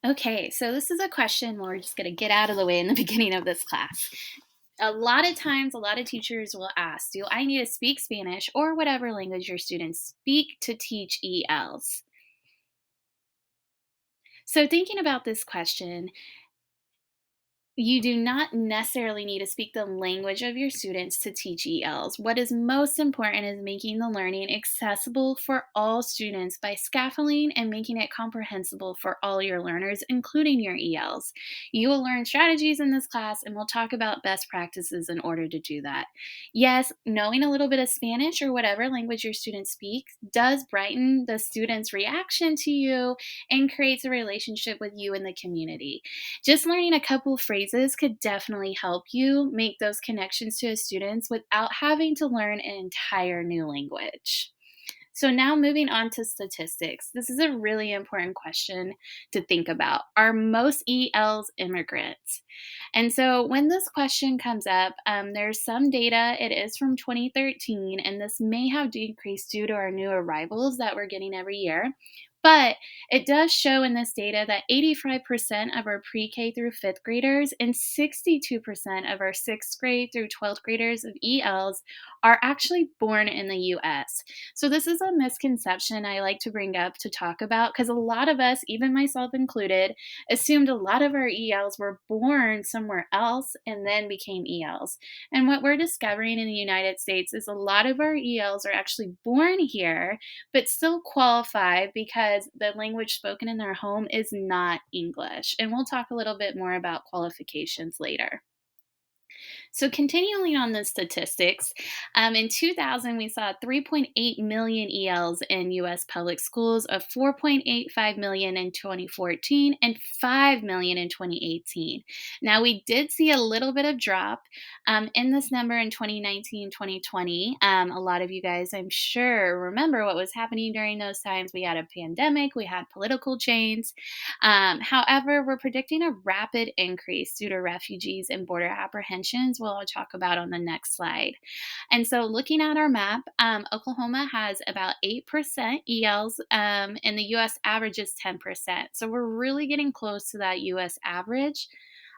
Okay, so this is a question we're just going to get out of the way in the beginning of this class. A lot of times, a lot of teachers will ask, do I need to speak Spanish or whatever language your students speak to teach ELs? So, thinking about this question, you do not necessarily need to speak the language of your students to teach ELs. What is most important is making the learning accessible for all students by scaffolding and making it comprehensible for all your learners, including your ELs. You will learn strategies in this class, and we'll talk about best practices in order to do that. Yes, knowing a little bit of Spanish or whatever language your students speak does brighten the student's reaction to you and creates a relationship with you and the community. Just learning a couple phrases could definitely help you make those connections to the students without having to learn an entire new language. So, now moving on to statistics. This is a really important question to think about. Are most ELs immigrants? And so, when this question comes up, there's some data. It is from 2013, and this may have decreased due to our new arrivals that we're getting every year. But it does show in this data that 85% of our pre K through fifth graders and 62% of our sixth grade through 12th graders of ELs are actually born in the US. So, this is a misconception I like to bring up to talk about because a lot of us, even myself included, assumed a lot of our ELs were born somewhere else and then became ELs. And what we're discovering in the United States is a lot of our ELs are actually born here but still qualify because the language spoken in their home is not English. And we'll talk a little bit more about qualifications later. So, continuing on the statistics, in 2000, we saw 3.8 million ELs in US public schools, of 4.85 million in 2014, and 5 million in 2018. Now, we did see a little bit of drop in this number in 2019, 2020. A lot of you guys, I'm sure, remember what was happening during those times. We had a pandemic, we had political change. However, we're predicting a rapid increase due to refugees and border apprehensions, we'll talk about on the next slide. And so, looking at our map, Oklahoma has about 8% ELs, and the US average is 10%. So, we're really getting close to that US average.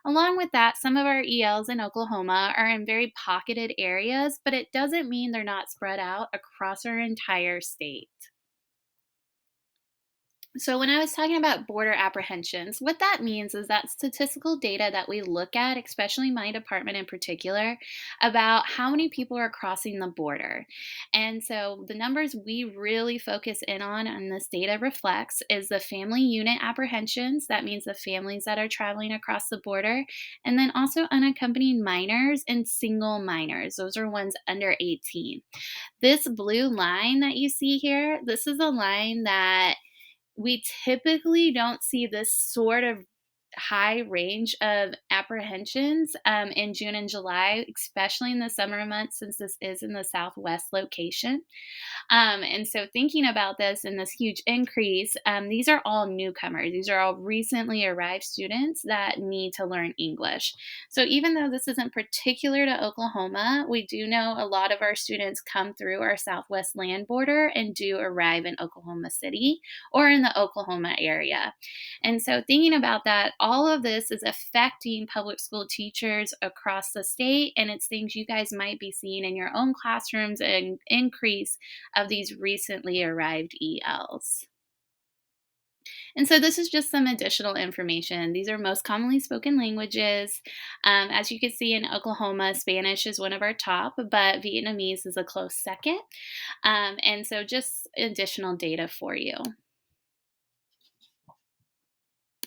Along with that, some of our ELs in Oklahoma are in very pocketed areas, but it doesn't mean they're not spread out across our entire state. So, when I was talking about border apprehensions, what that means is that statistical data that we look at, especially my department in particular, about how many people are crossing the border. And so, the numbers we really focus in on, and this data reflects, is the family unit apprehensions. That means the families that are traveling across the border, and then also unaccompanied minors and single minors. Those are ones under 18. This blue line that you see here, this is a line that we typically don't see this sort of high range of apprehensions in June and July, especially in the summer months, since this is in the Southwest location. And so, thinking about this and this huge increase, these are all newcomers. These are all recently arrived students that need to learn English. So, even though this isn't particular to Oklahoma, we do know a lot of our students come through our Southwest land border and do arrive in Oklahoma City or in the Oklahoma area. And so, thinking about that, all of this is affecting public school teachers across the state, and it's things you guys might be seeing in your own classrooms, an increase of these recently arrived ELs. And so this is just some additional information. These are most commonly spoken languages. As you can see in Oklahoma, Spanish is one of our top, but Vietnamese is a close second. And so just additional data for you.